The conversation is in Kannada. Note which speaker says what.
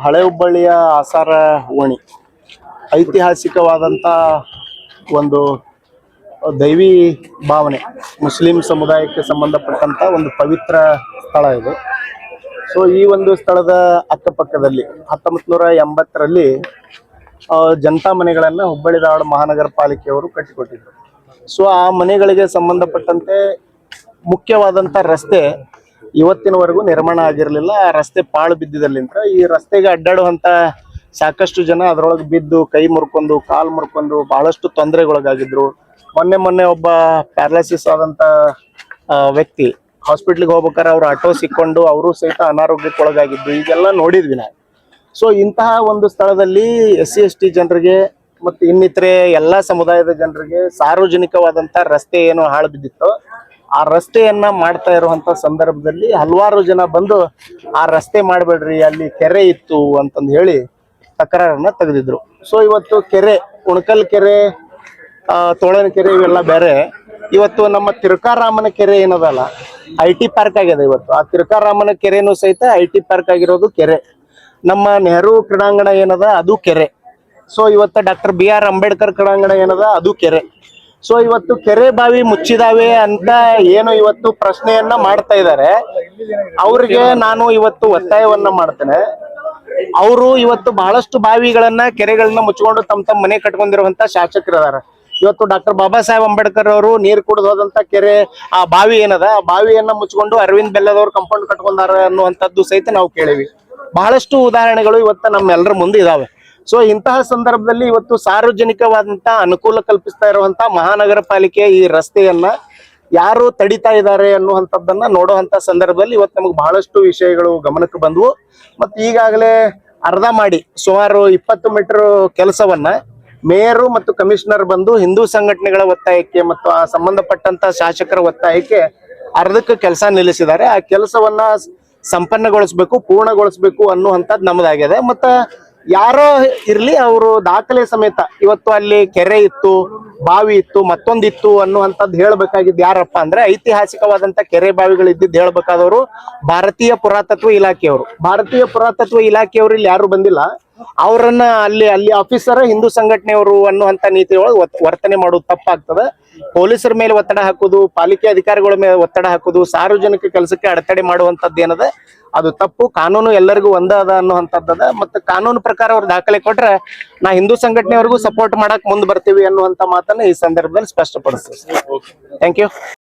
Speaker 1: ಹಳೆ ಹುಬ್ಬಳ್ಳಿಯ ಆಸಾರ ಓಣಿ ಐತಿಹಾಸಿಕವಾದಂಥ ಒಂದು ದೈವಿ ಭಾವನೆ ಮುಸ್ಲಿಂ ಸಮುದಾಯಕ್ಕೆ ಸಂಬಂಧಪಟ್ಟಂತ ಒಂದು ಪವಿತ್ರ ಸ್ಥಳ ಇದು. ಸೊ ಈ ಒಂದು ಸ್ಥಳದ ಅಕ್ಕಪಕ್ಕದಲ್ಲಿ 1980ರಲ್ಲಿ ಜನತಾ ಮನೆಗಳನ್ನು ಹುಬ್ಬಳ್ಳಿ ಧಾರವಾಡ ಮಹಾನಗರ ಪಾಲಿಕೆಯವರು ಕಟ್ಟಿಕೊಟ್ಟಿದ್ರು. ಸೊ ಆ ಮನೆಗಳಿಗೆ ಸಂಬಂಧಪಟ್ಟಂತೆ ಮುಖ್ಯವಾದಂಥ ರಸ್ತೆ ಇವತ್ತಿನವರೆಗೂ ನಿರ್ಮಾಣ ಆಗಿರಲಿಲ್ಲ. ಆ ರಸ್ತೆ ಪಾಳು ಬಿದ್ದಿದ್ದಲ್ಲಿಂದ ಈ ರಸ್ತೆಗೆ ಅಡ್ಡಾಡುವಂಥ ಸಾಕಷ್ಟು ಜನ ಅದರೊಳಗೆ ಬಿದ್ದು ಕೈ ಮುರ್ಕೊಂಡು ಕಾಲು ಮುರ್ಕೊಂಡು ಬಹಳಷ್ಟು ತೊಂದರೆಗೊಳಗಾಗಿದ್ರು. ಮೊನ್ನೆ ಒಬ್ಬ ಪ್ಯಾರಾಲಿಸಿಸ್ ಆದಂಥ ವ್ಯಕ್ತಿ ಹಾಸ್ಪಿಟ್ಲಿಗೆ ಹೋಗ್ಬೇಕಾದ್ರೆ ಅವ್ರು ಆಟೋ ಸಿಕ್ಕೊಂಡು ಅವರು ಸಹಿತ ಅನಾರೋಗ್ಯಕ್ಕೊಳಗಾಗಿದ್ದು ಈಗೆಲ್ಲ ನೋಡಿದ್ವಿ ನಾವು. ಸೊ ಇಂತಹ ಒಂದು ಸ್ಥಳದಲ್ಲಿ SC ST ಜನರಿಗೆ ಮತ್ತು ಇನ್ನಿತರೆ ಎಲ್ಲ ಸಮುದಾಯದ ಜನರಿಗೆ ಸಾರ್ವಜನಿಕವಾದಂಥ ರಸ್ತೆ ಏನು ಹಾಳು ಬಿದ್ದಿತ್ತೋ ಆ ರಸ್ತೆಯನ್ನ ಮಾಡ್ತಾ ಇರುವಂತ ಸಂದರ್ಭದಲ್ಲಿ ಹಲವಾರು ಜನ ಬಂದು ಆ ರಸ್ತೆ ಮಾಡಬೇಡ್ರಿ, ಅಲ್ಲಿ ಕೆರೆ ಇತ್ತು ಅಂತಂದು ಹೇಳಿ ತಕರಾರನ್ನ ತೆಗೆದಿದ್ರು. ಸೊ ಇವತ್ತು ಕೆರೆ, ಉಣಕಲ್ ಕೆರೆ, ತೋಳನ ಕೆರೆ ಇವೆಲ್ಲ ಬೇರೆ. ಇವತ್ತು ನಮ್ಮ ತಿರುಕಾರಾಮನ ಕೆರೆ ಏನದಲ್ಲ IT ಪಾರ್ಕ್ ಆಗಿದೆ. ಇವತ್ತು ಆ ತಿರುಕಾರಾಮನ ಕೆರೆನೂ ಸಹಿತ IT ಪಾರ್ಕ್ ಆಗಿರೋದು ಕೆರೆ. ನಮ್ಮ ನೆಹರು ಕ್ರೀಡಾಂಗಣ ಏನದ ಅದು ಕೆರೆ. ಸೊ ಇವತ್ತು ಡಾಕ್ಟರ್ BR ಅಂಬೇಡ್ಕರ್ ಕ್ರೀಡಾಂಗಣ ಏನದ ಅದು ಕೆರೆ. ಸೊ ಇವತ್ತು ಕೆರೆ ಬಾವಿ ಮುಚ್ಚಿದಾವೆ ಅಂತ ಏನು ಇವತ್ತು ಪ್ರಶ್ನೆಯನ್ನ ಮಾಡ್ತಾ ಇದ್ದಾರೆ. ಅವ್ರಿಗೆ ನಾನು ಇವತ್ತು ಒತ್ತಾಯವನ್ನ ಮಾಡ್ತೇನೆ. ಅವರು ಇವತ್ತು ಬಹಳಷ್ಟು ಬಾವಿಗಳನ್ನ ಕೆರೆಗಳನ್ನ ಮುಚ್ಕೊಂಡು ತಮ್ಮ ಮನೆ ಕಟ್ಕೊಂಡಿರುವಂತ ಶಾಸಕರಿದಾರ. ಇವತ್ತು ಡಾಕ್ಟರ್ ಬಾಬಾ ಸಾಹೇಬ್ ಅಂಬೇಡ್ಕರ್ ಅವರು ನೀರು ಕುಡಿದು ಹೋದಂತ ಕೆರೆ, ಆ ಬಾವಿ ಏನದ ಆ ಬಾವಿಯನ್ನ ಮುಚ್ಕೊಂಡು ಅರವಿಂದ್ ಬೆಲ್ಲದವ್ರು ಕಂಪೌಂಡ್ ಕಟ್ಕೊಂಡಾರ ಅನ್ನುವಂಥದ್ದು ಸಹಿತ ನಾವು ಕೇಳಿವಿ. ಬಹಳಷ್ಟು ಉದಾಹರಣೆಗಳು ಇವತ್ತು ನಮ್ಮೆಲ್ಲರ ಮುಂದೆ ಇದಾವೆ. ಸೊ ಇಂತಹ ಸಂದರ್ಭದಲ್ಲಿ ಇವತ್ತು ಸಾರ್ವಜನಿಕವಾದಂತ ಅನುಕೂಲ ಕಲ್ಪಿಸ್ತಾ ಇರುವಂತ ಮಹಾನಗರ ಪಾಲಿಕೆ ಈ ರಸ್ತೆಯನ್ನ ಯಾರು ತಡಿತಾ ಇದ್ದಾರೆ ಅನ್ನುವಂಥದ್ದನ್ನ ನೋಡುವಂತ ಸಂದರ್ಭದಲ್ಲಿ ಇವತ್ತು ನಮಗೆ ಬಹಳಷ್ಟು ವಿಷಯಗಳು ಗಮನಕ್ಕೆ ಬಂದವು. ಮತ್ತು ಈಗಾಗಲೇ ಅರ್ಧ ಮಾಡಿ ಸುಮಾರು 20 ಮೀಟರ್ ಕೆಲಸವನ್ನ ಮೇಯರು ಮತ್ತು ಕಮಿಷನರ್ ಬಂದು ಹಿಂದೂ ಸಂಘಟನೆಗಳ ಒತ್ತಾಯಕ್ಕೆ ಮತ್ತು ಆ ಸಂಬಂಧಪಟ್ಟಂತ ಶಾಸಕರ ಒತ್ತಾಯಕ್ಕೆ ಅರ್ಧಕ್ಕೆ ಕೆಲಸ ನಿಲ್ಲಿಸಿದ್ದಾರೆ. ಆ ಕೆಲಸವನ್ನ ಸಂಪನ್ನಗೊಳಿಸ್ಬೇಕು, ಪೂರ್ಣಗೊಳಿಸ್ಬೇಕು ಅನ್ನುವಂಥದ್ದು ನಮ್ಮದಾಗಿದೆ. ಮತ್ತ ಯಾರೋ ಇರ್ಲಿ, ಅವರು ದಾಖಲೆ ಸಮೇತ ಇವತ್ತು ಅಲ್ಲಿ ಕೆರೆ ಇತ್ತು, ಬಾವಿ ಇತ್ತು, ಮತ್ತೊಂದಿತ್ತು ಅನ್ನುವಂಥದ್ದು ಹೇಳ್ಬೇಕಾಗಿದ್ದು ಯಾರಪ್ಪ ಅಂದ್ರೆ ಐತಿಹಾಸಿಕವಾದಂತ ಕೆರೆ ಬಾವಿಗಳು ಇದ್ದಿದ್ದು ಹೇಳ್ಬೇಕಾದವರು ಭಾರತೀಯ ಪುರಾತತ್ವ ಇಲಾಖೆಯವರು. ಭಾರತೀಯ ಪುರಾತತ್ವ ಇಲಾಖೆಯವರು ಇಲ್ಲಿ ಯಾರು ಬಂದಿಲ್ಲ. ಅವರನ್ನ ಅಲ್ಲಿ ಆಫೀಸರ್ ಹಿಂದೂ ಸಂಘಟನೆಯವರು ಅನ್ನುವಂತ ನೀತಿ ಒಳಗೆ ವರ್ತನೆ ಮಾಡೋದು ತಪ್ಪಾಗ್ತದೆ. ಪೊಲೀಸರ ಮೇಲೆ ಒತ್ತಡ ಹಾಕೋದು, ಪಾಲಿಕೆ ಅಧಿಕಾರಿಗಳ ಮೇಲೆ ಒತ್ತಡ ಹಾಕೋದು, ಸಾರ್ವಜನಿಕ ಕೆಲಸಕ್ಕೆ ಅಡೆತಡೆ ಮಾಡುವಂತದ್ದು ಏನದ ಅದು ತಪ್ಪು. ಕಾನೂನು ಎಲ್ಲರಿಗೂ ಒಂದ ಅದ ಅನ್ನುವಂಥದ್ದದ. ಮತ್ತೆ ಕಾನೂನು ಪ್ರಕಾರ ಅವ್ರು ದಾಖಲೆ ಕೊಟ್ರೆ ನಾ ಹಿಂದೂ ಸಂಘಟನೆಯವರೆಗೂ ಸಪೋರ್ಟ್ ಮಾಡಕ್ ಮುಂದೆ ಬರ್ತೀವಿ ಅನ್ನುವಂತ ಮಾತನ್ನ ಈ ಸಂದರ್ಭದಲ್ಲಿ ಸ್ಪಷ್ಟಪಡಿಸ್ತೀವಿ. Thank you.